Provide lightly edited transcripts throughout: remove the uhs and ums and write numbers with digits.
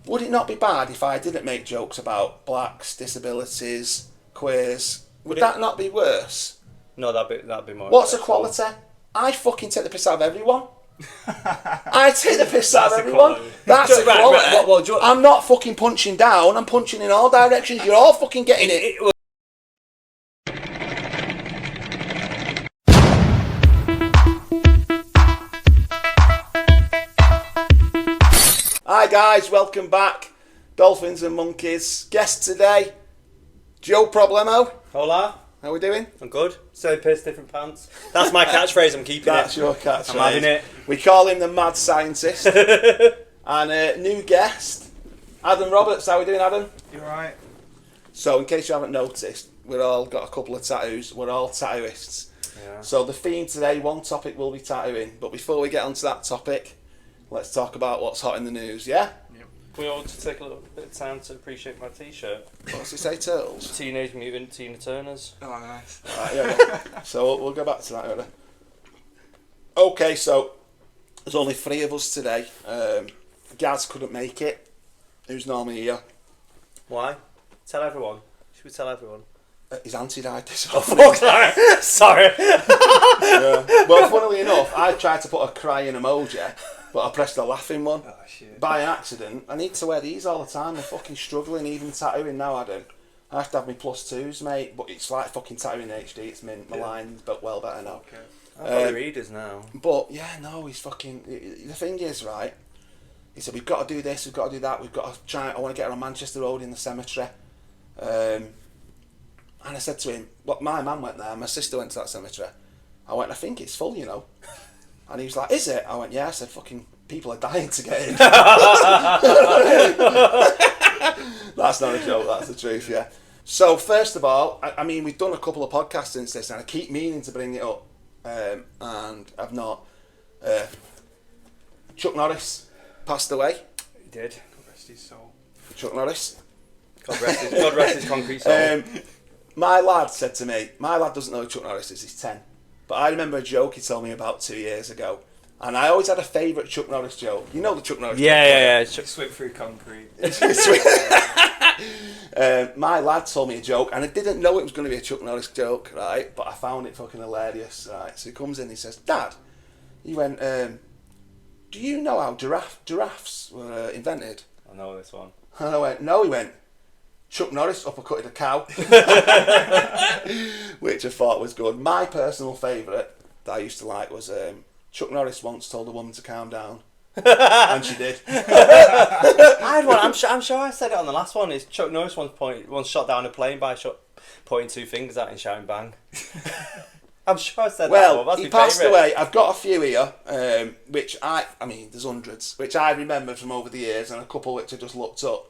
would it not be bad if I didn't make jokes about blacks, disabilities, queers? Would that not be worse? No, that'd be more. What's equality? I fucking take the piss out of everyone. I take the piss out of everyone. That's equality. I'm not fucking punching down. I'm punching in all directions. You're all fucking getting it. Hi guys, welcome back. Dolphins and Monkeys. Guest today, Joe Problemo. Hola. How we doing? I'm good. Same piss, different pants. That's my catchphrase. I'm keeping That's your catchphrase. I'm having it. We call him the mad scientist. And new guest, Adam Roberts. How we doing, Adam? You alright? So, in case you haven't noticed, we've all got a couple of tattoos. We're all tattooists. Yeah. So the theme today, one topic will be tattooing. But before we get onto that topic, let's talk about what's hot in the news, yeah? Yep. Can we all just take a little bit of time to appreciate my t-shirt? What's it say, Turtles? Teenage Mutant Tina Turner's. Oh, nice. Right, yeah. So we'll go back to that, really. Okay, so there's only 3 of us today. Gaz couldn't make it. Who's normally here? Why? Tell everyone. Should we tell everyone? His auntie died this Oh, morning. fuck, sorry. Yeah. Well, funnily enough, I tried to put a crying emoji, but I pressed the laughing one. Oh, shit. By accident. I need to wear these all the time. I'm fucking struggling, even tattooing now, Adam. I have to have my +2s, mate, but it's like fucking tattooing HD. It's mint. My line's but well better now. Okay. I've got the readers now. But yeah, no, he's fucking. The thing is, right? He said we've got to do this, we've got to do that, we've got to try. I want to get her on Manchester Road in the cemetery. And I said to him, "What? My mum went there. My sister went to that cemetery." I went, "I think it's full, you know." And he was like, "Is it?" I went, "Yeah." I said, "Fucking people are dying to get in." That's not a joke. That's the truth. Yeah. So first of all, I mean, we've done a couple of podcasts since this, and I keep meaning to bring it up, and I've not. Chuck Norris passed away. He did. God rest his soul. Chuck Norris. God rest his concrete soul. My lad said to me, my lad doesn't know who Chuck Norris is, he's 10. But I remember a joke he told me about 2 years ago. And I always had a favourite Chuck Norris joke. You know the Chuck Norris joke? Yeah. Swim through concrete. My lad told me a joke, and I didn't know it was going to be a Chuck Norris joke, right? But I found it fucking hilarious, right? So he comes in, he says, "Dad," he went, "do you know how giraffes were invented?" I know this one. And I went, "No." He went, "Chuck Norris uppercutted a cow," which I thought was good. My personal favourite that I used to like was Chuck Norris once told a woman to calm down, and she did. I had one. I'm sure I said it on the last one. Is Chuck Norris once shot down a plane by pointing 2 fingers at it and shouting "bang." I'm sure I said that. Well, That's he my passed favourite. away. I've got a few here, which I mean, there's hundreds, which I remembered from over the years, and a couple which I just looked up.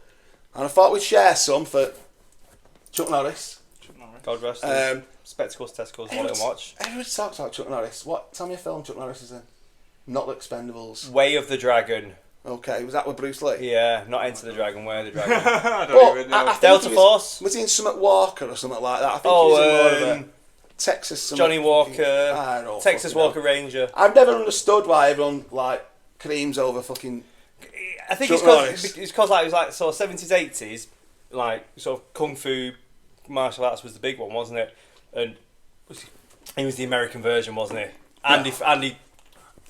And I thought we'd share some for Chuck Norris. God rest his spectacles, testicles, wallet and watch. Everybody talks about Chuck Norris. Tell me a film Chuck Norris is in. Not The Expendables. Way of the Dragon. Okay, was that with Bruce Lee? Yeah, not Enter the Dragon, Way of the Dragon. I don't even know. I think Delta Force? Was he in Summit Walker or something like that? I think he was in more of a Texas something. Johnny Walker, I don't Texas fucking Walker know. Ranger. I've never understood why everyone like creams over fucking. I think Chuck it's because like it was like sort of 70s, 80s, like sort of kung fu, martial arts was the big one, wasn't it? And he was the American version, wasn't he? Andy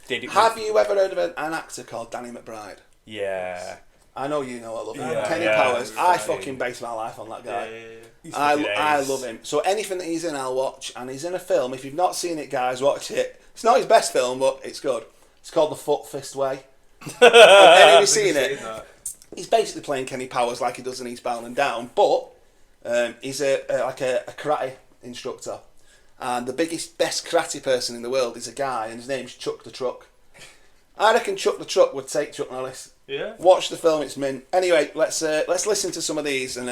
did it. Have you ever heard of an actor called Danny McBride? Yeah. I know you know. I love him. Yeah, Kenny yeah. Powers. I fucking base my life on that guy. He's I fucking ace. love him. So anything that he's in, I'll watch. And he's in a film. If you've not seen it, guys, watch it. It's not his best film, but it's good. It's called The Foot Fist Way. Have any of you seen it? He's basically playing Kenny Powers like he does in Eastbound and Down, but he's a karate instructor. And the best karate person in the world is a guy, and his name's Chuck the Truck. I reckon Chuck the Truck would take Chuck Norris. Yeah. Watch the film, it's mint. Anyway, let's listen to some of these, and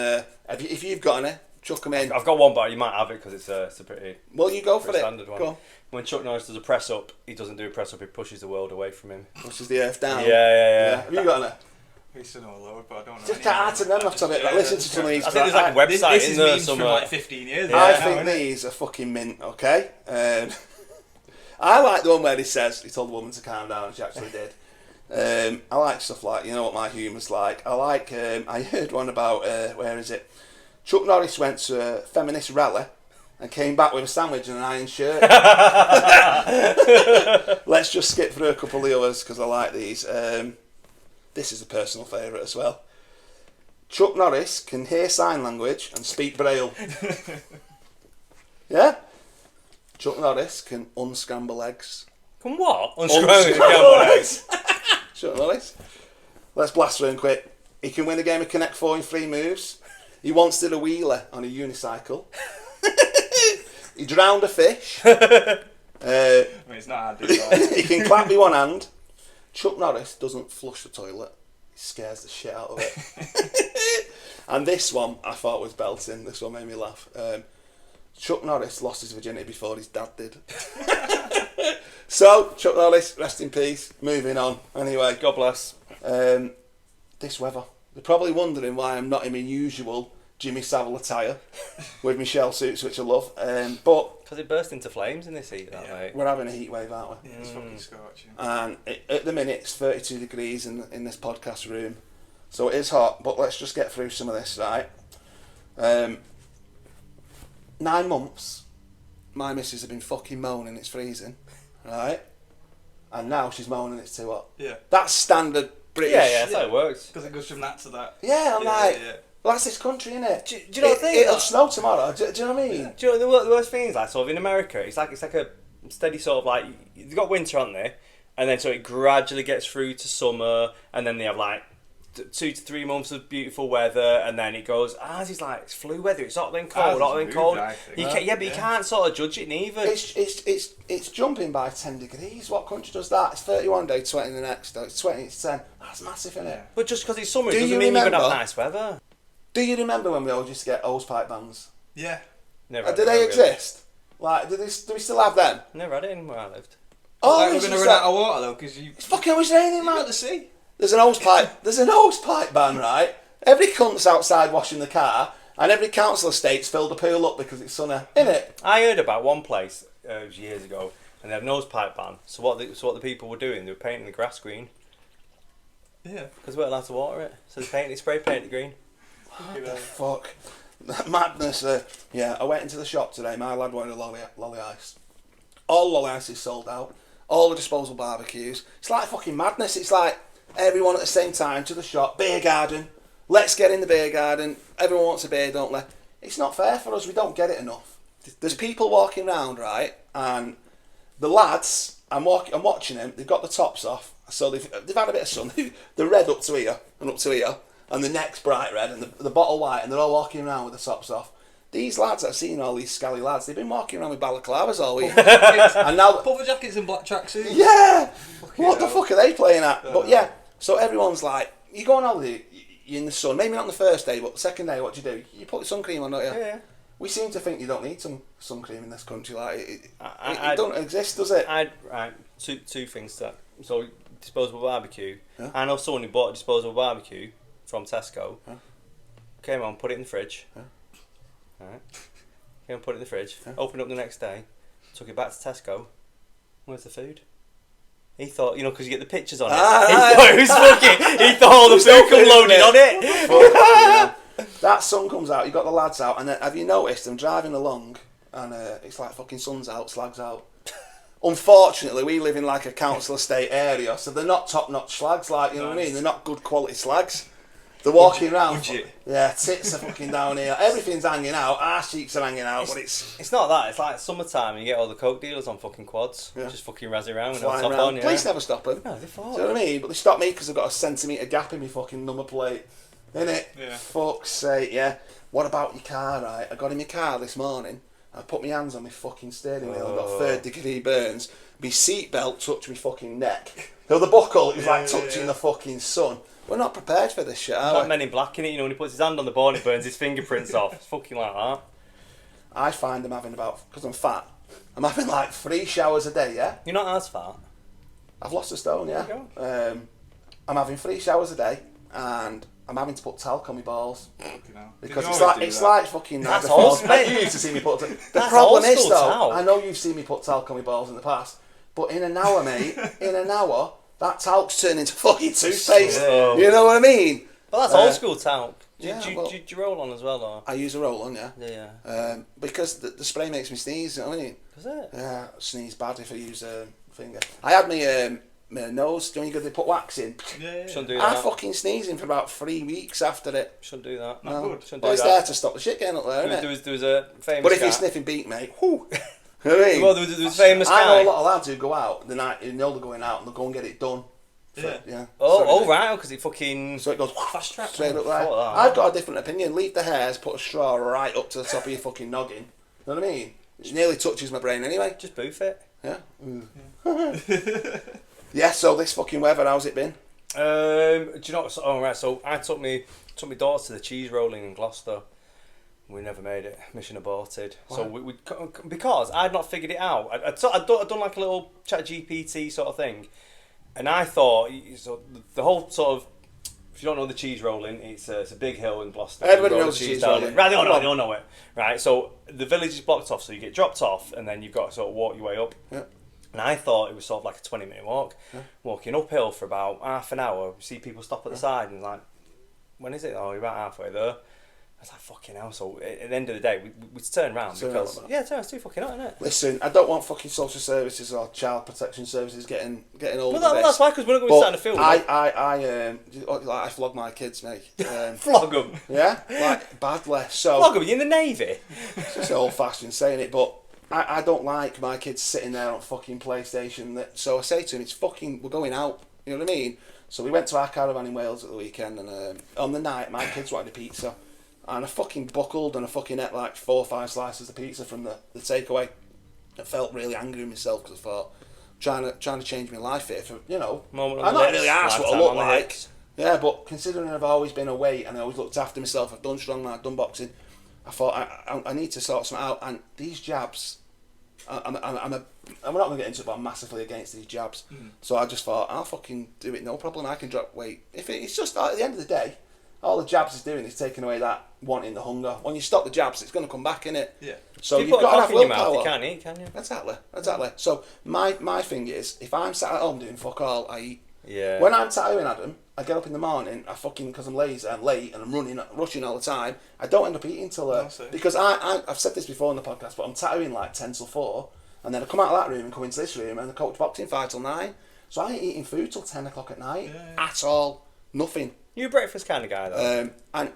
if you've got any, chuck them in. I've got one, but you might have it because it's a pretty. Well, you go for it. Standard one. Go on. When Chuck Norris does a press up, he doesn't do a press up. He pushes the world away from him. Pushes the earth down. Yeah. Have you got any? I used to know a load, but I don't know. Just can't answer them off the top of it. But listen to some of these. I think there's like a website This in is there memes from somewhere. like 15 years ago. I now, think isn't it? these are fucking mint, okay? I like the one where he says he told the woman to calm down, and she actually did. I like stuff like, you know what my humour's like. I like, I heard one about, where is it? Chuck Norris went to a feminist rally and came back with a sandwich and an iron shirt. Let's just skip through a couple of the others because I like these. This is a personal favourite as well. Chuck Norris can hear sign language and speak Braille. Yeah? Chuck Norris can unscramble eggs. Can what? Unscramble eggs. Chuck Norris. Let's blast through him quick. He can win a game of Connect 4 in 3 moves. He once did a wheeler on a unicycle. He drowned a fish. It's not hard to do. He can clap with one hand. Chuck Norris doesn't flush the toilet. He scares the shit out of it. And this one I thought was belting. This one made me laugh. Chuck Norris lost his virginity before his dad did. So, Chuck Norris, rest in peace. Moving on. Anyway. God bless. This weather. They're probably wondering why I'm not in my usual Jimmy Savile attire with my shell suits, which I love. But Because it burst into flames in this heat, mate. we're having a heat wave, aren't we? Yeah, it's fucking scorching. And at the minute it's 32 degrees in this podcast room, so it is hot. But let's just get through some of this, right? 9 months my missus has been fucking moaning it's freezing, right? And now she's moaning it's too hot. Yeah. That's standard British. Yeah, that's how it works. Because it goes from that to that. Yeah, I'm like, Yeah. well, that's this country, innit? Do you know what I think? It'll snow tomorrow. Do you know what I mean? Do you know the worst thing is, like, sort of in America, it's like a steady sort of like, you've got winter, aren't they? And then so it gradually gets through to summer, and then they have like 2 to 3 months of beautiful weather, and then it goes, it's like it's flu weather, it's hot then cold, hot then cold. You can't sort of judge it neither. It's jumping by 10 degrees. What country does that? It's 31 day, 20 the next day. It's 20, it's 10. That's massive, isn't it? But just because it's summer, it Do doesn't you mean you're going to have remember- nice weather. Do you remember when we all used to get hosepipe bans? Yeah. Never Do they exist? Like, do we still have them? Never had it in where I lived. Oh, Like, we're it's going to just run like- out of water though, because It's fucking always raining, you've man. got the sea. There's an hosepipe ban, right? Every cunt's outside washing the car, and every council estate's filled the pool up because it's sunny, innit? I heard about one place years ago, and they had a nose pipe ban. So what the people were doing, they were painting the grass green Yeah. because we weren't allowed to water it. So they spray painted it green. What the fuck? Madness. Yeah, I went into the shop today. My lad wanted a lolly ice. All lolly ice is sold out. All the disposable barbecues. It's like fucking madness. It's like everyone at the same time to the shop. Beer garden. Let's get in the beer garden. Everyone wants a beer, don't they? It's not fair for us. We don't get it enough. There's people walking around, right? And the lads, I'm watching them. They've got the tops off, so they've had a bit of sun. They're red up to here and up to here, and the neck's bright red, and the bottle white, and they're all walking around with the tops off. These lads, I've seen all these scally lads. They've been walking around with balaclavas all week, and now Puffer jackets and black tracksuits. yeah, Fucking what the hell. fuck are they playing at? But yeah, so everyone's like, you go on holiday, you're in the sun. Maybe not on the first day, but the second day, what do? You put sun cream on, don't you? Yeah. We seem to think you don't need some sun cream in this country. Like it I don't exist, does it? Right, two things to that. So disposable barbecue. Yeah. I know someone who bought a disposable barbecue from Tesco. Yeah. Came on, put it in the fridge. Yeah. Alright. Came on, put it in the fridge. Yeah. Opened up the next day. Took it back to Tesco. Where's the food? He thought, because you get the pictures on it. He thought it was fucking. He thought all the food come loaded on it. Fuck, yeah. That sun comes out, you've got the lads out, and then, have you noticed I'm driving along and it's like fucking sun's out, slags out. Unfortunately, we live in like a council estate area, so they're not top-notch slags, like, you know what I mean? They're not good quality slags. They're walking around. Yeah, tits are fucking down here. Everything's hanging out. Arse cheeks are hanging out, but It's not that. It's like summertime and you get all the coke dealers on fucking quads. Yeah. Just fucking razzing around with no flying top around. on. Yeah. Police never stop them. No, they fall. Do you know what I mean? But they stop me because I've got a centimetre gap in my fucking number plate. Innit? Yeah. Fuck's sake, yeah. What about your car, right? I got in my car this morning. I put my hands on my fucking steering wheel and got 3rd degree burns. My seatbelt touched my fucking neck. So the buckle is like touching the fucking sun. We're not prepared for this shit, are That we? Men in Black in it, when he puts his hand on the board, it burns his fingerprints off. It's fucking like that. I find I'm having because I'm fat, I'm having like 3 showers a day, yeah? You're not as fat. I've lost a stone, yeah? There you I'm having 3 showers a day, and I'm having to put talc on my balls. Fucking hell. Because Did it's you like always it's do that? like fucking. That's Niagara old Falls. school. You used to see me put. The That's problem old is school though, talc. I know you've seen me put talc on my balls in the past, but in an hour, mate, in an hour, that talc's turned into fucking toothpaste. Yeah. You know what I mean? Well, that's old school talc. Do Yeah, you roll on as well, or? I use a roll-on, yeah. Yeah. Because the spray makes me sneeze, you know what I mean? Does it? Yeah, I sneeze bad if I use a finger. I had my nose, do you know, they put wax in? Yeah. Shouldn't do I that. fucking sneezing for about 3 weeks after it. Shouldn't do that. Not good. Shouldn't Well, do it's that. there to stop the shit getting up there, isn't it? There was a famous But if guy. you're sniffing beak, mate, whoo. You know what I mean? Well, there was a famous I know guy. a lot of lads who go out the night, you know they're going out and they'll go and get it done. Yeah. Oh, right, because it fucking... So it goes Fast track. straight up I there. thought that. I've got a different opinion. Leave the hairs, put a straw right up to the top of your fucking noggin. You know what I mean? It nearly touches my brain anyway. Just boof it. Yeah. Yeah, so this fucking weather, how's it been? Do you know what? So I took me daughter to the cheese rolling in Gloucester. We never made it. Mission aborted. Why? So because I'd not figured it out. I'd done like a little chat GPT sort of thing, and I thought so the whole sort of. If you don't know the cheese rolling, it's a big hill in Gloucester. Everybody You roll knows the the cheese down rolling. it. Right, they all know it. Right, so the village is blocked off, so you get dropped off, and then you've got to sort of walk your way up. Yeah. And I thought it was sort of like a 20-minute walk. Yeah. Walking uphill for about half an hour, you see people stop at the side and like, when is it? Oh, you're about halfway there. I was like, fucking hell. So at the end of the day, we turn around because... it's too fucking hot, isn't it? Listen, I don't want fucking social services or child protection services getting all Well, of this. that's why, because we're not going to be sat in a field. I flog my kids, mate. Flog them. Yeah, like badly. So Flog them, you in the Navy? it's just old fashioned saying it, but I don't like my kids sitting there on fucking PlayStation. So I say to him, it's fucking, we're going out. You know what I mean? So we went to our caravan in Wales at the weekend, and on the night, my kids wanted a pizza. And I fucking buckled and I fucking ate like 4 or 5 slices of pizza from the takeaway. I felt really angry with myself because I thought, trying to change my life here for, you know, Moment on I'm the not lips, really asked what I lifetime look on the like. hips. Yeah, but considering I've always been away and I always looked after myself, I've done strongman, I've done boxing, I thought I need to sort something out. And these jabs, I'm not going to get into it, but I'm massively against these jabs. So I just thought, I'll fucking do it, no problem, I can drop weight. It's just, at the end of the day, all the jabs is doing is taking away that wanting the hunger. When you stop the jabs, it's going to come back, innit? Yeah. So If you've put got a to have cock in your mouth, willpower. you can't eat, can you? Exactly. So my thing is, if I'm sat at home doing fuck all, I eat. Yeah. When I'm tattooing Adam, I get up in the morning, I fucking, because I'm lazy, I'm late, and I'm rushing all the time, I don't end up eating till, because I've said this before in the podcast, but I'm tattooing like 10 till 4, and then I come out of that room and come into this room, and I coach boxing 5 till 9, so I ain't eating food till 10 o'clock at night, at all, nothing. You're a breakfast kind of guy, though. And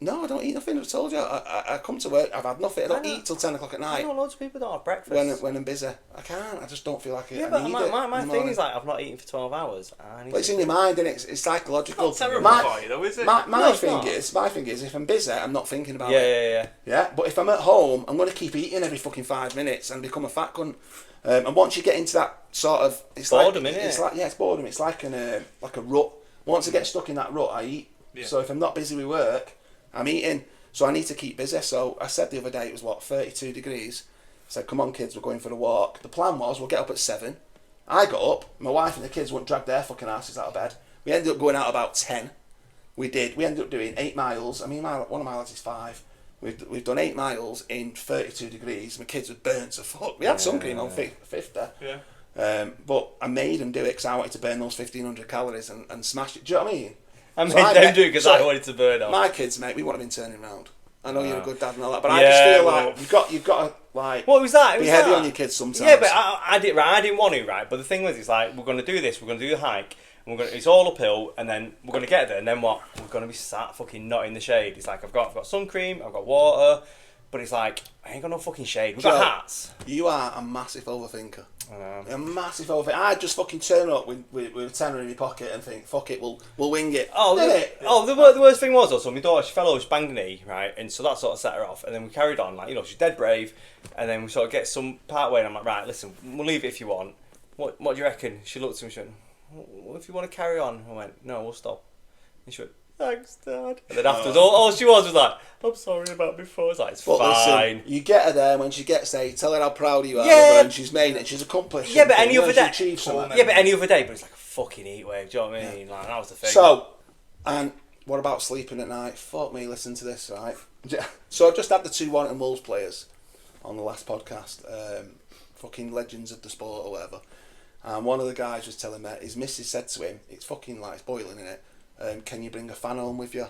no, I don't eat nothing. I've told you. I come to work. I've had nothing. I don't eat till 10 o'clock at I night. know loads of people don't have breakfast. When I'm busy, I can't. I just don't feel like it. Yeah, I but need my it thing in the morning. is like, I've not eaten for 12 hours. But it's in your mind, and it's psychological. Not terrible My- for you, though, is it? My No, it's thing not. is, if I'm busy, I'm not thinking about Yeah, it. yeah. Yeah, but if I'm at home, I'm going to keep eating every fucking 5 minutes and become a fat cunt. And once you get into that sort of, it's Boredom, like, innit? it's like, yeah, it's boredom. It's like a rut. Once I get stuck in that rut, I eat. Yeah. So if I'm not busy with work, I'm eating. So I need to keep busy. So I said the other day, it was 32 degrees. I said, come on kids, we're going for a walk. The plan was, we'll get up at 7. I got up, my wife and the kids wouldn't drag their fucking asses out of bed. We ended up going out about 10. We ended up doing 8 miles. I mean, one of my lads is 5. We've done 8 miles in 32 degrees. My kids were burnt to fuck. We had sun cream on 50. Yeah. But I made them do it because I wanted to burn those 1,500 calories and smash it. Do you know what I mean? I made So I them bet- do it because so I wanted to burn off. My kids, mate, we want to be turning round. I know you're a No. good dad and all that, but I just Yeah, feel well- like you've got to like What was that? It be was heavy that. on your kids sometimes. Yeah, but I didn't want to, right? But the thing was, it's like, we're going to do this, we're going to do the hike, and it's all uphill, and then we're going to get there, and then what? We're going to be sat fucking not in the shade. It's like, I've got sun cream, I've got water, but it's like, I ain't got no fucking shade. We've got Joe, hats. You are a massive overthinker. I know. A massive overthinker. I'd just fucking turn up with a tenner in my pocket and think, fuck it, we'll wing it. The worst thing was also, my daughter, she fell over, she banged her knee, right, and so that sort of set her off, and then we carried on, like, you know, she's dead brave, and then we sort of get some part way, and I'm like, right, listen, we'll leave it if you want. What do you reckon? She looked at me, she went, well, if you want to carry on, I went, no, we'll stop. And she went, thanks, Dad. And then afterwards, all she was like, I'm sorry about before. It's like, it's But fine. listen, you get her there when she gets there, you tell her how proud you are Yeah. of her and she's made it and she's accomplished. Yeah, but something, any you know, other she's day. achieved something. Yeah, but any other day, but it's like a fucking heat wave, do you know what I mean? Like, that was the thing. So, and what about sleeping at night? Fuck me, listen to this, right? So I've just had the 2 Warrington Wolves players on the last podcast, fucking legends of the sport or whatever. And one of the guys was telling me, his missus said to him, it's fucking like, it's boiling in it, can you bring a fan home with you?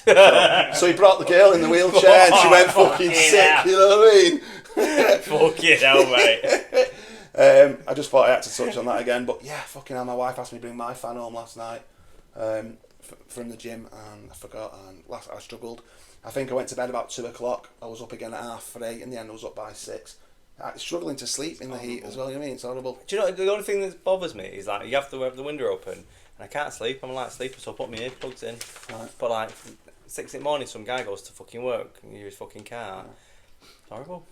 So he brought the girl in the wheelchair and she went fucking sick, you know what I mean? Fucking hell, mate. I just thought I had to touch on that again, but yeah, fucking hell, my wife asked me to bring my fan home last night from the gym, and I forgot, and I struggled. I think I went to bed about 2 o'clock. I was up again at 3:30. In the end, I was up by 6. I'm struggling to sleep in the heat as well. You know what I mean? It's horrible. Do you know the only thing that bothers me is like you have to have the window open, and I can't sleep. I'm a light sleeper, so I put my earplugs in. Right. But like 6 in the morning, some guy goes to fucking work and you his fucking car. It's horrible.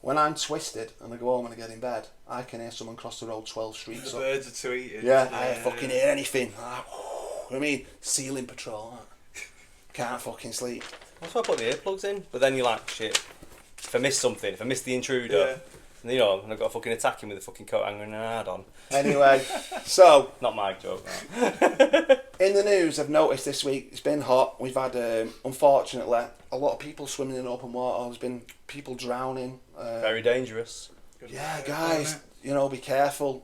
When I'm twisted and I go home and I get in bed, I can hear someone cross the road 12 streets The up. birds are tweeting. Yeah, I fucking hear anything. I mean, ceiling patrol. Can't fucking sleep. That's why I put the earplugs in. But then you're like, shit. If I miss something, if I miss the intruder, and, you know, and I've got to fucking attack him with a fucking coat hanger and an ad on. Anyway, so Not my joke. No. in the news, I've noticed this week it's been hot. We've had, unfortunately, a lot of people swimming in open water. There's been people drowning. Very dangerous. Yeah, guys, you know, be careful.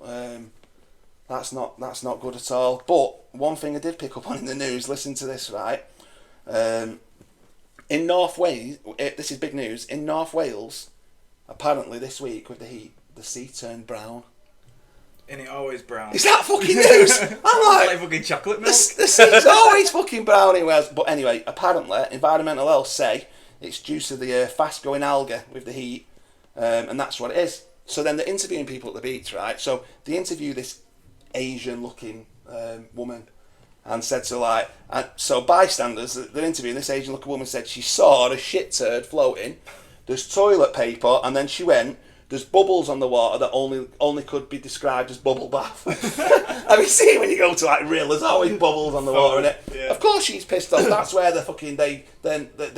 That's not good at all. But one thing I did pick up on in the news. Listen to this, right? In North Wales, this is big news. In North Wales, apparently this week with the heat, the sea turned brown. And it always brown. Is that fucking news? I'm like fucking chocolate milk. the sea's always fucking brown in Wales. But anyway, apparently, environmental health say it's due to the fast-growing algae with the heat, and that's what it is. So then they're interviewing people at the beach, right? So they interview this Asian-looking woman, and said to like, and so bystanders, they're interviewing this Asian-looking woman, said she saw a shit turd floating. There's toilet paper, and then she went, there's bubbles on the water that only could be described as bubble bath. Have you seen when you go to like Rill, there's always bubbles on the water, innit? Yeah. Of course she's pissed off. That's where the fucking they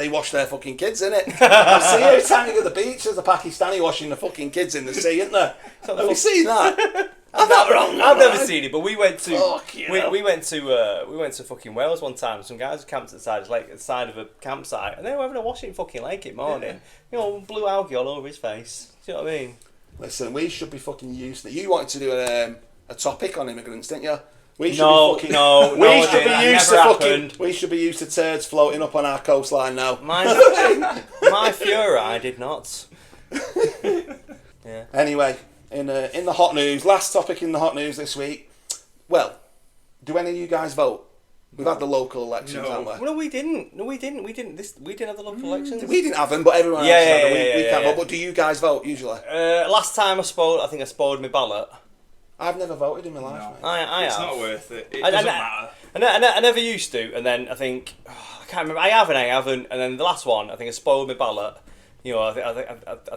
wash their fucking kids, innit? I see every time you go to the beach, there's a Pakistani washing the fucking kids in the sea, isn't there? Have you seen that? I'm not wrong. I've never seen it, but we went to Fuck you know. we went to fucking Wales one time. Some guys camped at the side of a campsite, and they were having a washing fucking lake in morning. You know, blue algae all over his face. Do you know what I mean? Listen, we should be fucking used to it. You wanted to do a topic on immigrants, didn't you? We should No, be fucking, no, we no, should it be didn't. used That to never fucking. happened. We should be used to turds floating up on our coastline now. My Fuhrer, I did not. Yeah. Anyway, in the hot news, last topic in the hot news this week. Well, do any of you guys vote? We've had the local elections, No. haven't we? Well, no, we didn't. We didn't have the local elections. We didn't have them, but everyone else Yeah, had them. yeah, We yeah, can't yeah. vote. But do you guys vote usually? Last time I spoiled my ballot. I've never voted in my life. No. Mate. I It's have. not worth it. It I- doesn't I- matter. I never used to, and then I think I can't remember. I have and I haven't, and then the last one I think I spoiled my ballot. You know, I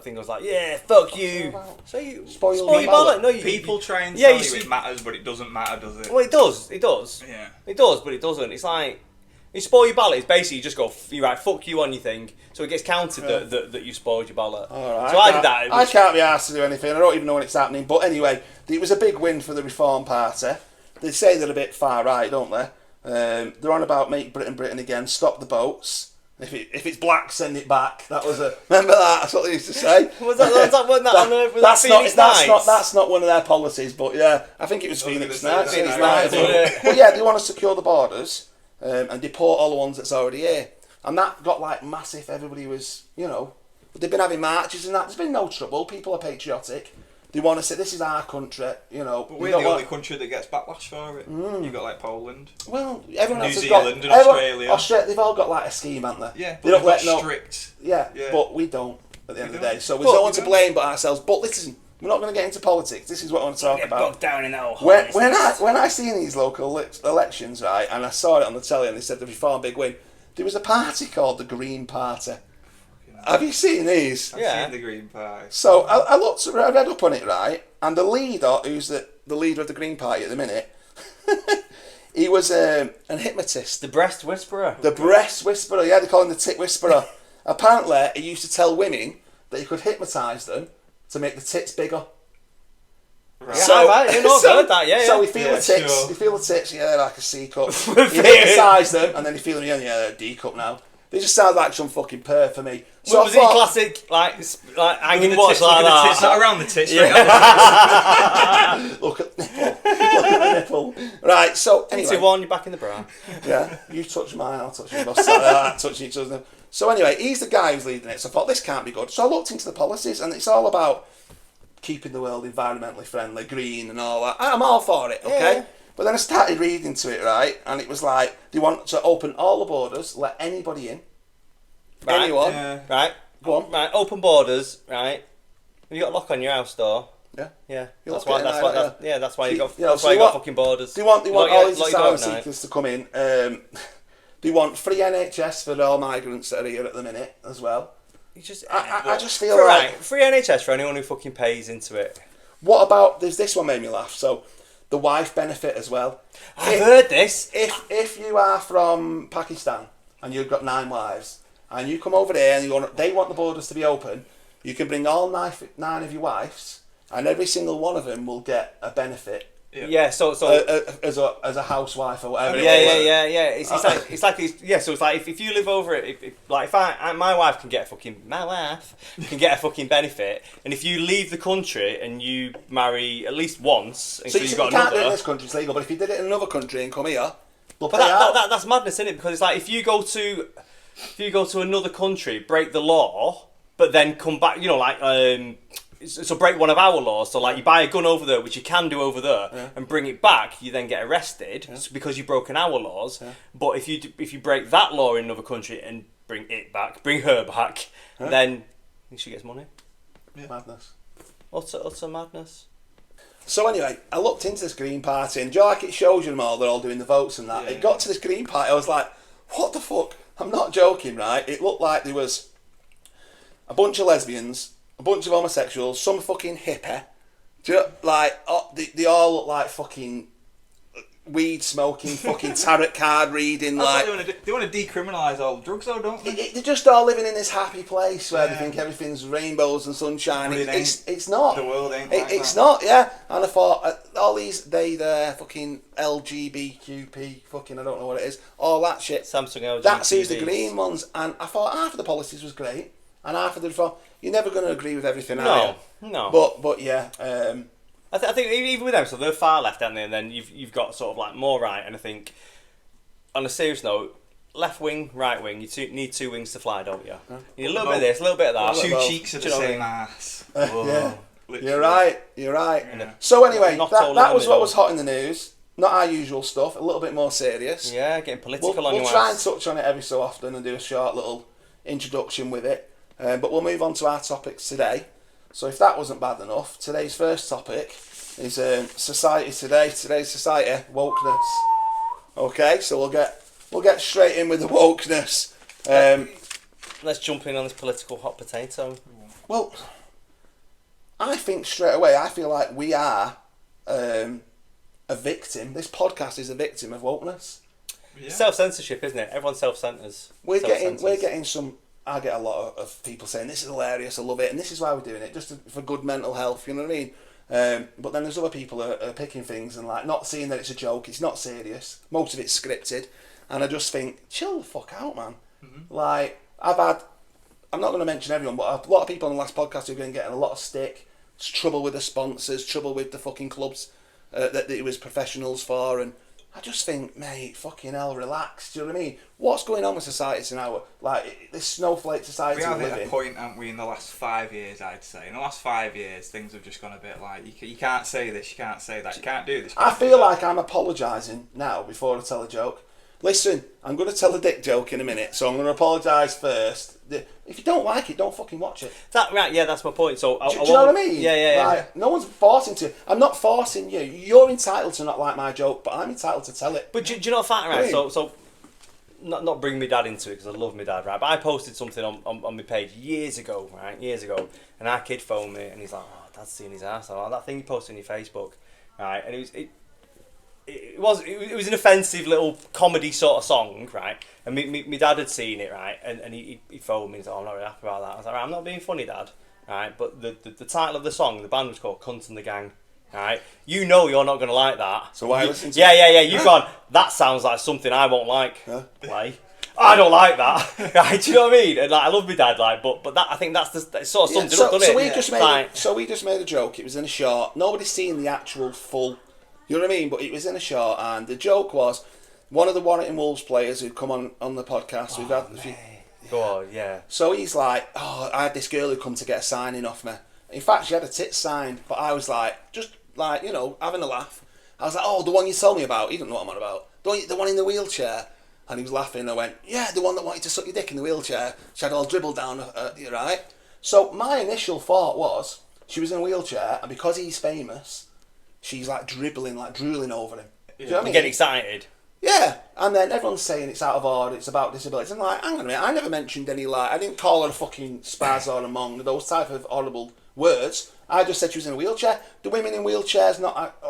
think I was like, yeah, fuck you. So you Spoil spoil your your ballot? No, you. People try and Yeah, tell you you see- it matters, but it doesn't matter, does it? Well, it does. It does. Yeah. It does, but it doesn't. It's like you spoil your ballot. It's basically you just go, you write fuck you on your thing, so it gets counted that you spoiled your ballot. All right. So I did that. It I was- can't be asked to do anything. I don't even know when it's happening. But anyway, it was a big win for the Reform Party. They say they're a bit far right, don't they? They're on about make Britain again, stop the boats. If it's black, send it back. That was remember that? That's what they used to say. Was that Phoenix Nights? That's not one of their policies. But yeah, I think it was I was Phoenix gonna Nights. say Phoenix Phoenix Nights. Nights, Well, yeah, they want to secure the borders and deport all the ones that's already here. And that got like massive. Everybody was, you know, they've been having marches and that. There's been no trouble. People are patriotic. They want to say this is our country, you know. But we're the only country that gets backlash for it. You've got like Poland. Well, everyone New else has Zealand got, and Australia. Australia. They've all got like a scheme, haven't they? Yeah, They but don't let they've got no. strict. Yeah, Yeah. but we don't at the end of the don't. day. So there's But no we one to don't. blame but ourselves. But listen, we're not going to get into politics. This is what I want to talk Get about. bogged down in that hole. When I seen these local elections, right, and I saw it on the telly, and they said the Reform big win. There was a party called the Green Party. Have you seen these? I've Yeah. seen the Green Pie. So I read up on it, right, and the leader, who's the leader of the Green Party at the minute, he was an hypnotist. The breast whisperer. The breast whisperer, yeah, they call him the tit whisperer. Apparently, he used to tell women that he could hypnotise them to make the tits bigger. Right. Yeah, I've heard that, yeah. So we feel Yeah, the tits, sure. you feel the tits, yeah, like a C cup. You hypnotise them, and then you feel them, yeah, they're a D cup now. It just sounds like some fucking purr for me. So was it classic, like hanging watch like that? It's not around the tits. Yeah. Look at the nipple. Look at the nipple. Right, so anyway. One, you're back in the bra. Yeah, you touch mine, I'll touch yours. Touching each other. So anyway, he's the guy who's leading it. So I thought, this can't be good. So I looked into the policies, and it's all about keeping the world environmentally friendly, green and all that. I'm all for it, okay? Yeah. But then I started reading to it, right? And it was like, they want to open all the borders, let anybody in. Right. Anyone. Right. Go on. Right, open borders, right? Have you got a lock on your house door? Yeah. Yeah. That's why you got fucking borders. They want all these asylum seekers to come in. They want free NHS for all migrants that are here at the minute as well. I just feel like... free NHS for anyone who fucking pays into it. What about... There's this one made me laugh. So, the wife benefit as well. I've heard this. If you are from Pakistan and you've got 9 wives and you come over there and they want the borders to be open, you can bring all 9 of your wives and every single one of them will get a benefit. Yeah, so as a housewife or whatever. Yeah. It's like if you live over it, if my wife can get a fucking benefit, and if you leave the country and you marry at least once, so you can't do it in this country, it's legal. But if you did it in another country and come here, that's madness, isn't it? Because it's like if you go to another country, break the law, but then come back, so break one of our laws. So like you buy a gun over there, which you can do over there, and bring it back, you then get arrested because you've broken our laws. Yeah. But if you break that law in another country and bring her back, then she gets money. Yeah. Madness. Utter madness. So anyway, I looked into this Green Party, and it shows you them all. They're all doing the votes and that. Yeah. It got to this Green Party, I was like, what the fuck? I'm not joking, right? It looked like there was a bunch of lesbians, a bunch of homosexuals, some fucking hippie. They all look like fucking weed smoking, fucking tarot card reading. That's what they want to decriminalise all drugs, though, don't they? They're just all living in this happy place where they think everything's rainbows and sunshine. It's not. The world ain't. It's not. Yeah. And I thought all these they're fucking LGBTQP, fucking I don't know what it is. All that shit. Samsung LGBTQP. That's who's the green ones. And I thought half of the policies was great, and half of the reform. You're never going to agree with everything, are you? No. But yeah. I think even with them, so they're far left, aren't they? And then you've got sort of like more right. And I think, on a serious note, left wing, right wing, you need 2 wings to fly, don't you? You need a little bit of this, a little bit of that. 2 cheeks of the same ass. Yeah. You're right. Yeah. So anyway, that was what was hot in the news. Not our usual stuff. A little bit more serious. Yeah, getting political on your We'll try and touch on it every so often and do a short little introduction with it. But we'll move on to our topics today. So if that wasn't bad enough, today's first topic is society today. Today's society, wokeness. Okay, so we'll get straight in with the wokeness. Let's jump in on this political hot potato. Well, I think straight away, I feel like we are a victim. This podcast is a victim of wokeness. Yeah. Self-censorship, isn't it? Everyone self-censors. We're getting some. I get a lot of people saying this is hilarious, I love it, and this is why we're doing it, just for good mental health. You know what I mean? But then there's other people who are picking things and like not seeing that it's a joke. It's not serious. Most of it's scripted, and I just think, chill the fuck out, man. Mm-hmm. Like I'm not going to mention everyone, but a lot of people on the last podcast have been getting a lot of stick. It's trouble with the sponsors, trouble with the fucking clubs that it was professionals for, and I just think, mate, fucking hell, relax. Do you know what I mean? What's going on with society now? Like, this snowflake society we we're have living. Hit a point, haven't we, in the last 5 years, I'd say. In the last 5 years, things have just gone a bit like, you can't say this, you can't say that, you can't do this. I feel like I'm apologising now before I tell a joke. Listen, I'm going to tell a dick joke in a minute, so I'm going to apologise first. If you don't like it, don't fucking watch it. That's my point. So do you know what I mean? Yeah. Like, no one's forcing to. I'm not forcing you. You're entitled to not like my joke, but I'm entitled to tell it. But do you know the fact, right? So not bring my dad into it because I love my dad, right? But I posted something on my page years ago, and our kid phoned me and he's like, "Oh, Dad's seeing his ass." Like, that thing you posted on your Facebook, right? And it was an offensive little comedy sort of song, right? And my dad had seen it, right? And he phoned me and said, "Oh, I'm not really happy about that." I was like, "I'm not being funny, Dad," right? But the title of the song, the band was called Cunt and the Gang, right? You know you're not going to like that. So why listen to it? Yeah. You've gone, that sounds like something I won't like. Play. I don't like that. Right, do you know what I mean? And like, I love my dad, like, but that I think that's the it sort of sums it up, doesn't it? So we just made a joke. It was in a short. Nobody's seen the actual full. You know what I mean? But it was in a short, and the joke was one of the Warrington Wolves players who'd come on the podcast. We've had a few. Go on, yeah. So he's like, oh, I had this girl who come to get a signing off me. In fact, she had a tit signed, but I was like, just like, you know, having a laugh. I was like, oh, the one you told me about. He didn't know what I'm on about. The one in the wheelchair. And he was laughing, and I went, yeah, the one that wanted to suck your dick in the wheelchair. She had all dribbled down, right? So my initial thought was, she was in a wheelchair, and because he's famous, she's like dribbling, like drooling over him. Do you know what I mean? Get excited. Yeah, and then everyone's saying it's out of order, it's about disabilities. I'm like, hang on a minute, I never mentioned any, like, I didn't call her a fucking spaz or a mong, those type of horrible words. I just said she was in a wheelchair. Do women in wheelchairs not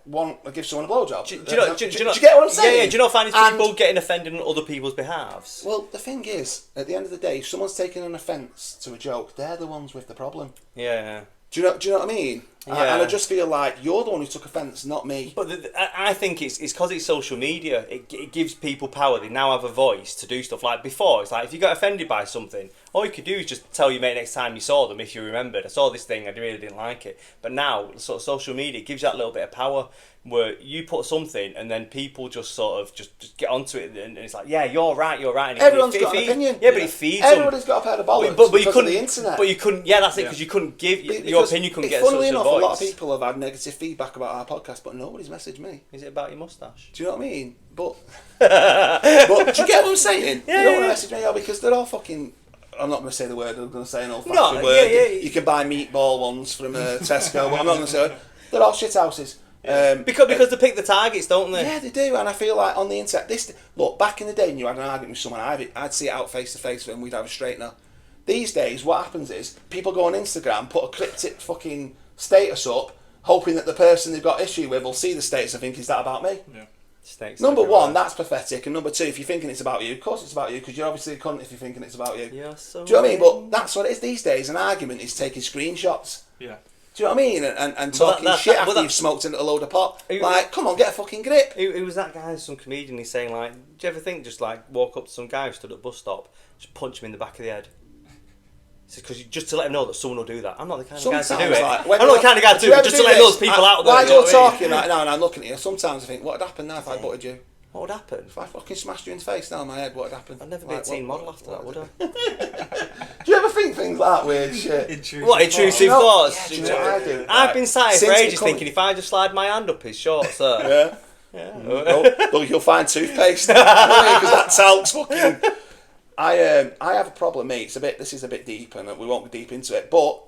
want to give someone a blowjob? Do you get what I'm saying? Yeah, do you not find these people getting offended on other people's behalves? Well, the thing is, at the end of the day, if someone's taking an offence to a joke, they're the ones with the problem. Yeah. Do you know what I mean? Yeah. And I just feel like you're the one who took offence, not me. But I think it's because it's social media. It gives people power. They now have a voice to do stuff. Like before, it's like if you got offended by something, all you could do is just tell your mate next time you saw them, if you remembered, I saw this thing, I really didn't like it. But now, sort of social media gives you that little bit of power where you put something and then people just sort of just get onto it, and it's like, yeah, you're right. And everyone's got an opinion. Yeah, but it feeds Everybody's got a pair of bollocks but because you couldn't, of the internet. But you couldn't, yeah, that's it, because you couldn't give, your opinion couldn't get such a voice. Funnily enough, a lot of people have had negative feedback about our podcast, but nobody's messaged me. Is it about your moustache? Do you know what I mean? But do you get what I'm saying? Yeah, they don't want to message me because they're all fucking... I'm not going to say the word, I'm going to say an old-fashioned word. Yeah. You can buy meatball ones from Tesco, but I'm not going to say it. They're all shithouses. Because they pick the targets, don't they? Yeah, they do, and I feel like on the internet... Look, back in the day when you had an argument with someone, I'd see it out face-to-face and we'd have a straightener. These days, what happens is, people go on Instagram, put a cryptic fucking status up, hoping that the person they've got issue with will see the status and think, is that about me? Yeah. Number one, that's pathetic, and number two, if you're thinking it's about you, of course it's about you, because you're obviously a cunt if you're thinking it's about you. Yeah, so do you know what I mean? But that's what it is these days. An argument is taking screenshots. Yeah. Do you know what I mean? And talking shit after you've smoked into a load of pot. Like, come on, get a fucking grip. It was that guy, some comedian, he's saying like, do you ever think just like walk up to some guy who stood at a bus stop, just punch him in the back of the head? Because just to let him know that someone will do that. I'm not the kind of guy to do it. I'm not the kind of guy to do it, just to let those people out there. While you're talking right now and I'm looking at you, sometimes I think, what would happen now if I butted you? What would happen? If I fucking smashed you in the face now in my head, what would happen? I'd never be a teen model after that, would I? Do you ever think things like that weird shit? Intrusive thoughts? Yeah, do you know what I do? I've been sat here for ages thinking, if I just slide my hand up his shorts, yeah. Look, you'll find toothpaste. Because that talc's fucking... I have a problem, mate. This is a bit deep, and we won't go deep into it. But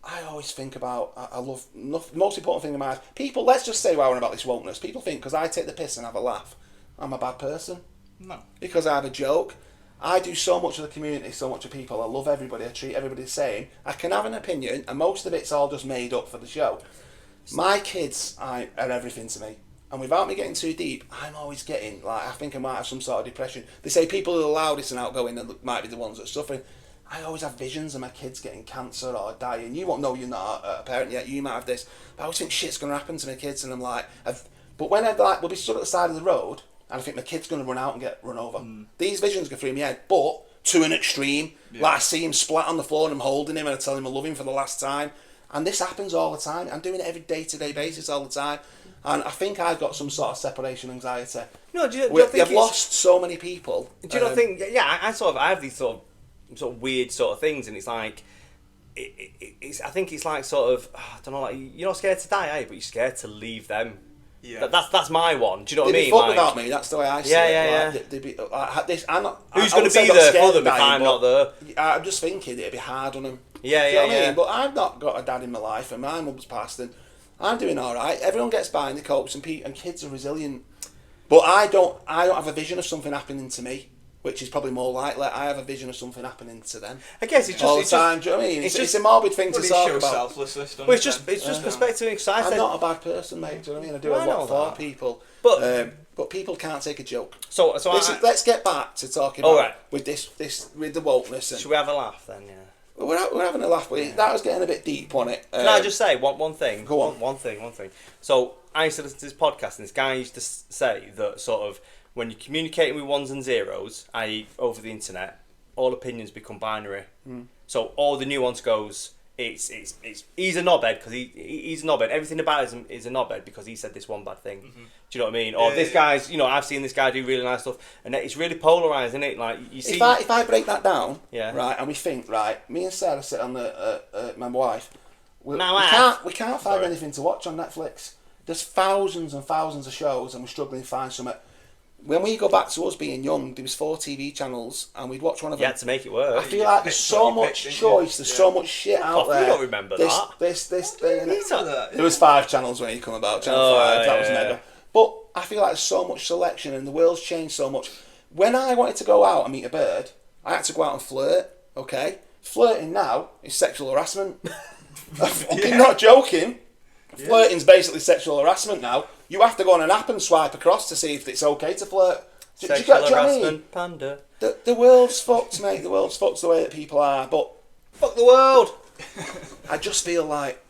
I always think about. I love most important thing in my life. People, let's just say we're on about this wokeness. People think because I take the piss and have a laugh, I'm a bad person. No. Because I have a joke. I do so much of the community, so much of people. I love everybody. I treat everybody the same. I can have an opinion, and most of it's all just made up for the show. My kids are everything to me. And without me getting too deep, I'm always getting, like, I think I might have some sort of depression. They say people who are the loudest and outgoing might be the ones that are suffering. I always have visions of my kids getting cancer or dying. You won't know you're not a parent yet, you might have this. But I always think shit's going to happen to my kids, and I'm like... But when we'll be stood at the side of the road, and I think my kid's going to run out and get run over. These visions go through my head, but to an extreme. Yeah. Like, I see him splat on the floor and I'm holding him and I tell him I love him for the last time. And this happens all the time. I'm doing it every day-to-day basis all the time. And I think I've got some sort of separation anxiety. No, do you think I've lost so many people. Do you not think? Yeah, I have these sort of weird sort of things, and it's like, I think it's like sort of, I don't know, like you're not scared to die, are you? But you're scared to leave them. Yeah. That's my one. Do you know what I mean? They'd be fucked without me. That's the way I see it. Yeah. Who's going to be there for them if I'm not there? I'm just thinking it'd be hard on them. Yeah, you know what I mean? But I've not got a dad in my life, and my mum's passed, and I'm doing all right. Everyone gets by and they copes, and kids are resilient. But I don't have a vision of something happening to me, which is probably more likely. I have a vision of something happening to them. I guess it's just all the time. Do you know what I mean? It's a morbid thing to talk about. Selflessness, well, it's just perspective. I'm not a bad person, mate. Do you know what I mean? I do a lot for people, but people can't take a joke. So let's get back to talking about with the wokeness. Should we have a laugh then? Yeah. We're having a laugh, but that was getting a bit deep on it. Can I just say one thing? Go on. One thing. So I used to listen to this podcast, and this guy used to say that sort of when you're communicating with ones and zeros, i.e. over the internet, all opinions become binary. So all the nuance goes, he's a knobhead because he's a knobhead. Everything about him is a knobhead because he said this one bad thing. Do you know what I mean? Or this guy's, I've seen this guy do really nice stuff, and it's really polarised, isn't it? Like you see. If I break that down, right, and we think, right, me and Sarah sit on my wife. We can't find anything to watch on Netflix. There's thousands and thousands of shows, and we're struggling to find something. When we go back to us being young, there was 4 TV channels, and we'd watch one of them. You had to make it work. I feel like there's so much choice, there's so much shit out there. You don't remember that. This thing. that. There was 5 channels when you come about, Channel 5, that was mega. But I feel like there's so much selection, and the world's changed so much. When I wanted to go out and meet a bird, I had to go out and flirt, okay? Flirting now is sexual harassment. I'm fucking not joking. Flirting's basically sexual harassment now. You have to go on an app and swipe across to see if it's okay to flirt. Sexual harassment, panda. The world's fucked, mate. The world's fucked the way that people are. But fuck the world. I just feel like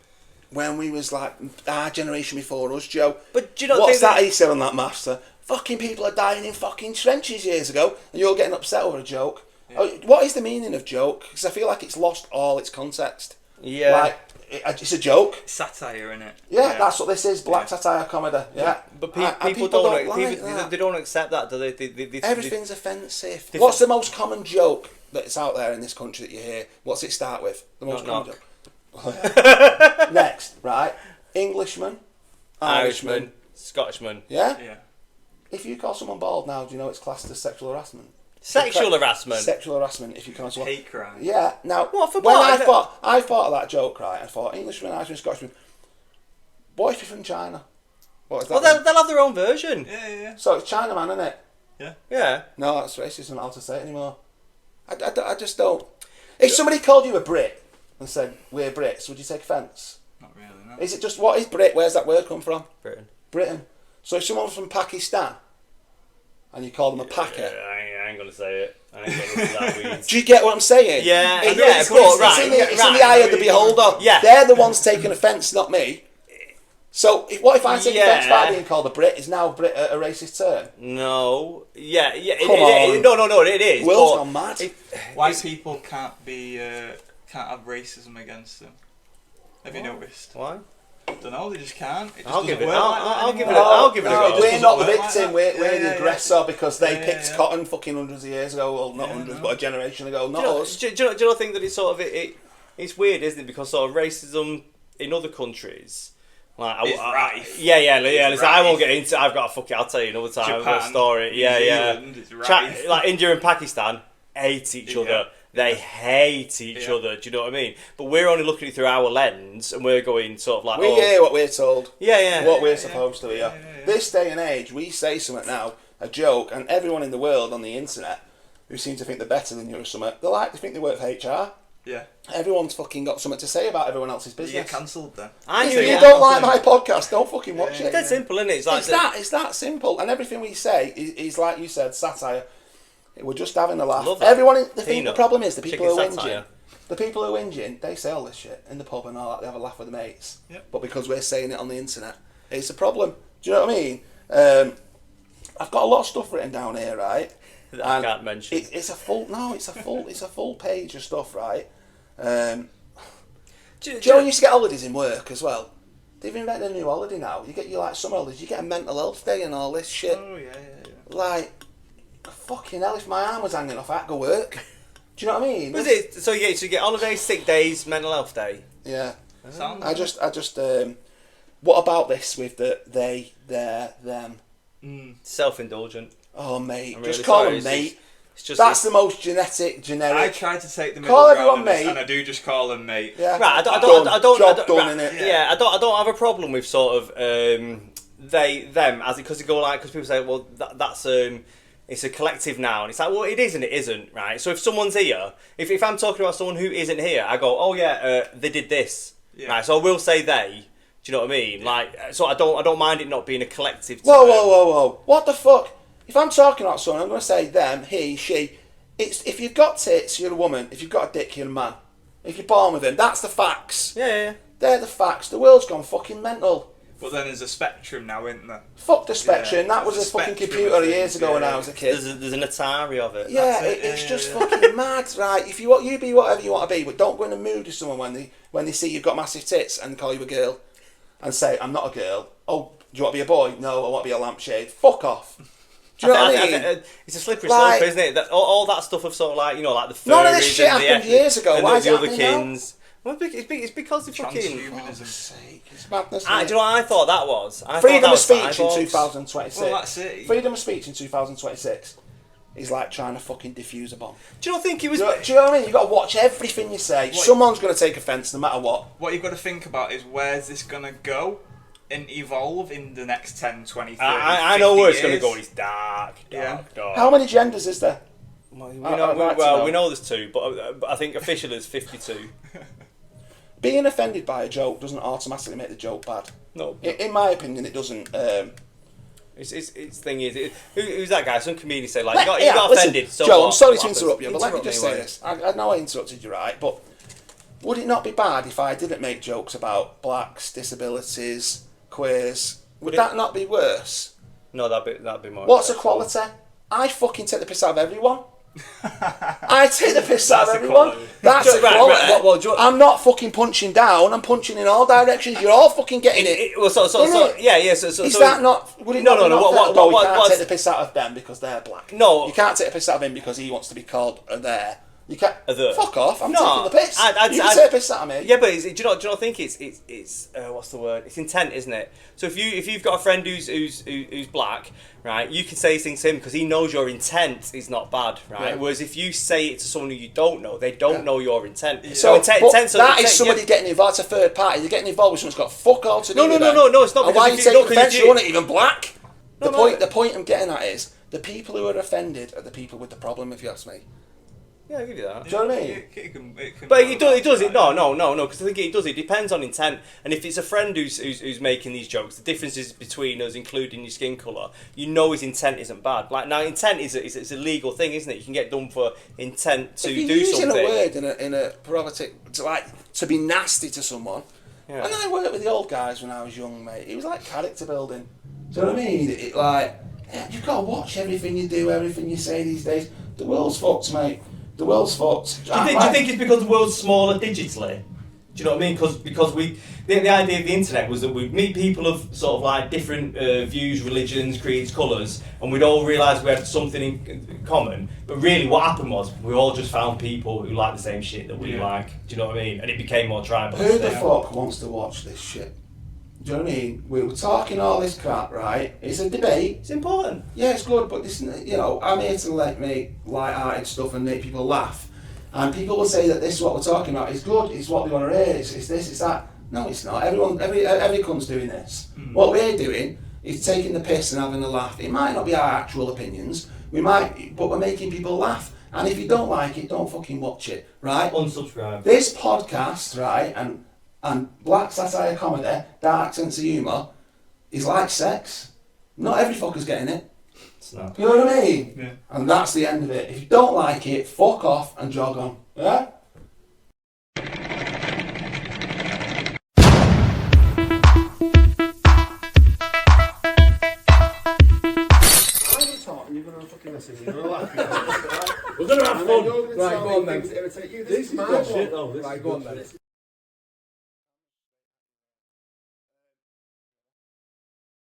when we was like our generation before us, Joe. But do you not what's think that he said on that master? Fucking people are dying in fucking trenches years ago, and you're getting upset over a joke. Oh, what is the meaning of joke? Because I feel like it's lost all its context. Yeah. Like, it's a joke. Satire, innit? Yeah, that's what this is. Black satire comedy. Yeah. But people don't like that. they don't accept that, do they? Everything's offensive. What's the most common joke that's out there in this country that you hear? What's it start with? The most common joke. Next, right? Englishman, Irishman, Scottishman. Yeah? Yeah. If you call someone bald now, do you know it's classed as sexual harassment? Sexual harassment. Sexual harassment. If you call someone Hate crime. Yeah. Now, What, for when what? I thought of that joke, right? I thought Englishman, Irishman, Scottishman. What if you're from China? What is that? Well, they'll have their own version. Yeah. So it's Chinaman, isn't it? Yeah. No, that's racist. I'm not allowed to say it anymore. I just don't. If somebody called you a Brit and said we're Brits, would you take offence? Not really, no. Is it just what is Brit? Where's that word come from? Britain. So if someone's from Pakistan and you call them a Paka, I ain't gonna say it. I ain't gonna say that weird. do you get what I'm saying? Yeah, It's in the eye of the beholder. Yeah. They're the ones taking offence, not me. So what if I take offence by being called a Brit? Is now Brit a racist term? No. Yeah. Come on. No, it is. The world's gone mad. White people can't have racism against them. Have you noticed? Why? Don't know. They just can't. It just I'll give it. doesn't work like I'll that give it. anymore. I'll give it a go. We're not the doesn't work victim. like that. We're the aggressor because they Yeah, picked yeah. cotton fucking hundreds of years ago. Well, not hundreds, but a generation ago. Not us. Do you not think that it's sort of it's weird, isn't it? Because sort of racism in other countries, like It's rife. Yeah. It's Listen, I won't rife. get into. I've got a fucking. I'll tell you another time. I've got a Japan, story. New Yeah. Zealand, it's rife. Like India and Pakistan hate each other. They hate each other. Do you know what I mean? But we're only looking at it through our lens, and we're going sort of like, We hear what we're told. Yeah. What we're supposed to hear. This day and age, we say something now, a joke, and everyone in the world on the internet who seem to think they're better than you or something, they like to think they work for HR. Yeah. Everyone's fucking got something to say about everyone else's You business. get cancelled then. If you don't like my podcast, don't fucking watch it. It's that simple, isn't it? It's that simple, and everything we say is like you said, satire. We're just having a laugh. Love that. Everyone, the problem is the people who are Chicken satire. whinging. The people who are whinging, they say all this shit in the pub and all that. They have a laugh with the mates. Yep. But because we're saying it on the internet, it's a problem. Do you know what I mean? I've got a lot of stuff written down here, right? That I can't mention. It's a full page of stuff, right? Joe used to get holidays in work as well. They've invented a new holiday now. You get like summer holidays. You get a mental health day and all this shit. Oh yeah. Like, fucking hell! If my arm was hanging off, I'd go work. Do you know what I mean? Was it? So you get holidays, sick days, mental health day. Yeah. Sounds I just. What about this with the they, their, them? Self-indulgent. Oh, mate, I'm just really call sorry, them mate. It's just That's the most generic. I try to take the middle Call ground everyone in this, mate. and I do just call them mate. Yeah. Right, I Job done, innit? Yeah, I don't have a problem with sort of they them as because people say that's it's a collective now, and it's like, well, it is and it isn't, right? So if someone's here, if I'm talking about someone who isn't here, I go, oh yeah, they did this, right? So I will say they. Do you know what I mean? Like, so I don't mind it not being a collective term. Whoa! What the fuck? If I'm talking about someone, I'm going to say them, he, she. It's if you've got tits, you're a woman. If you've got a dick, you're a man. If you're born with them, that's the facts. Yeah. They're the facts. The world's gone fucking mental. But then there's a spectrum now, isn't there? Fuck the Spectrum. Yeah, that was a there's a fucking spectrum computer of years things, ago when yeah. I was a kid. There's an Atari of it. Yeah, That's it, it's yeah. just fucking mad, right? If you be whatever you want to be, but don't go in the mood with someone when they see you've got massive tits and call you a girl, and say I'm not a girl. Oh, do you want to be a boy? No, I want to be a lampshade. Fuck off. Do you know what I mean? It's a slippery Like- slope, isn't it? All that stuff of sort of like, you know, like the furries None of this shit and the happened years ago. and Why is the it other happening now? kins. Well, it's because they fucking. Transhumanism. For fuck's sake, it's madness. Do you mate. know what I thought that was? I Freedom thought of that was speech in cyborgs. 2026. Well, that's it. Freedom of speech in 2026 is like trying to fucking defuse a bomb. Do you not think it was? Do you know what I mean? You've got to watch everything you say. What- Someone's going to take offence no matter what. What you've got to think about is where's this going to go and evolve in the next 10, 20, 30, I know where it's going to years. go. It's dark. How many genders is there? Well, I'd like to know. we know there's 2, but I think officially there's 52. Being offended by a joke doesn't automatically make the joke bad. No, In my opinion, it doesn't. it's thing is, who's that guy? Some comedian said like, you Yeah, got listen, offended. So Joe, what? I'm sorry What to happens? interrupt you, but let me Interrupt just me say away. this. I know I interrupted you, right? But would it not be bad if I didn't make jokes about blacks, disabilities, queers? Would that not be worse? No, that'd be more. What's equality? I fucking take the piss out of everyone. I take the piss out of That's everyone. equality. That's Right, equality. right, well, I'm not fucking punching down. I'm punching in all directions. You're all fucking getting it. Well, so Innit? yeah. So Is that not? Would it not? No. be not What? fair? No, you can't What's- take the piss out of them because they're black. No. You can't take the piss out of him because he wants to be called a there. You can't. There. Fuck off! I'm No, taking the piss. I'd- You can I'd- take the piss out of me. Yeah, but do you not think it's what's the word? It's intent, isn't it? So if you've got a friend who's black, right, you can say things to him because he knows your intent is not bad, right? Yeah. Whereas if you say it to someone who you don't know, they don't know your intent. So, intent, but intent, so that intent- is somebody yeah. getting involved. That's a third party. You're getting involved with someone who's got fuck all to do No, with no, them. no, no, it's not And because why are if you you- no, taking 'cause offence? if You you- weren't even black. No, The point I'm getting at is the people who are offended are the people with the problem. If you ask me. Yeah, I'll give you that. Do you know what I mean? It can But go it that does. side. No. Because I think it does. It depends on intent. And if it's a friend who's making these jokes, the difference is between us, including your skin colour. You know his intent isn't bad. Like now, intent is a legal thing, isn't it? You can get done for intent to If you're do using something. a word in a provocative, to be nasty to someone. Yeah. When I worked with the old guys when I was young, mate, it was like character building. Do you know what I mean? It like you've got to watch everything you do, everything you say these days. The world's fucked, mate. The world's fucked. Do you think it's because the world's smaller digitally? Do you know what I mean? Because the idea of the internet was that we'd meet people of sort of like different views, religions, creeds, colours, and we'd all realise we had something in common. But really, what happened was we all just found people who like the same shit that we like. Do you know what I mean? And it became more tribal. Who the fuck wants to watch this shit? Do you know what I mean? We were talking all this crap, right? It's a debate. It's important. Yeah, it's good, but this, I'm here to make light-hearted stuff and make people laugh. And people will say that this is what we're talking about. It's good. It's what we want to hear. It's this. It's that. No, it's not. Every cunt's doing this. What we're doing is taking the piss and having a laugh. It might not be our actual opinions. But we're making people laugh. And if you don't like it, don't fucking watch it, right? Unsubscribe. This podcast, right, and black satire comedy, dark sense of humour, is like sex. Not every fucker's getting it. It's not. You know what I mean? Yeah. And that's the end of it. If you don't like it, fuck off and jog on. Yeah? We're gonna have fun. Right, go on then. This is my shit though. Right, go on then.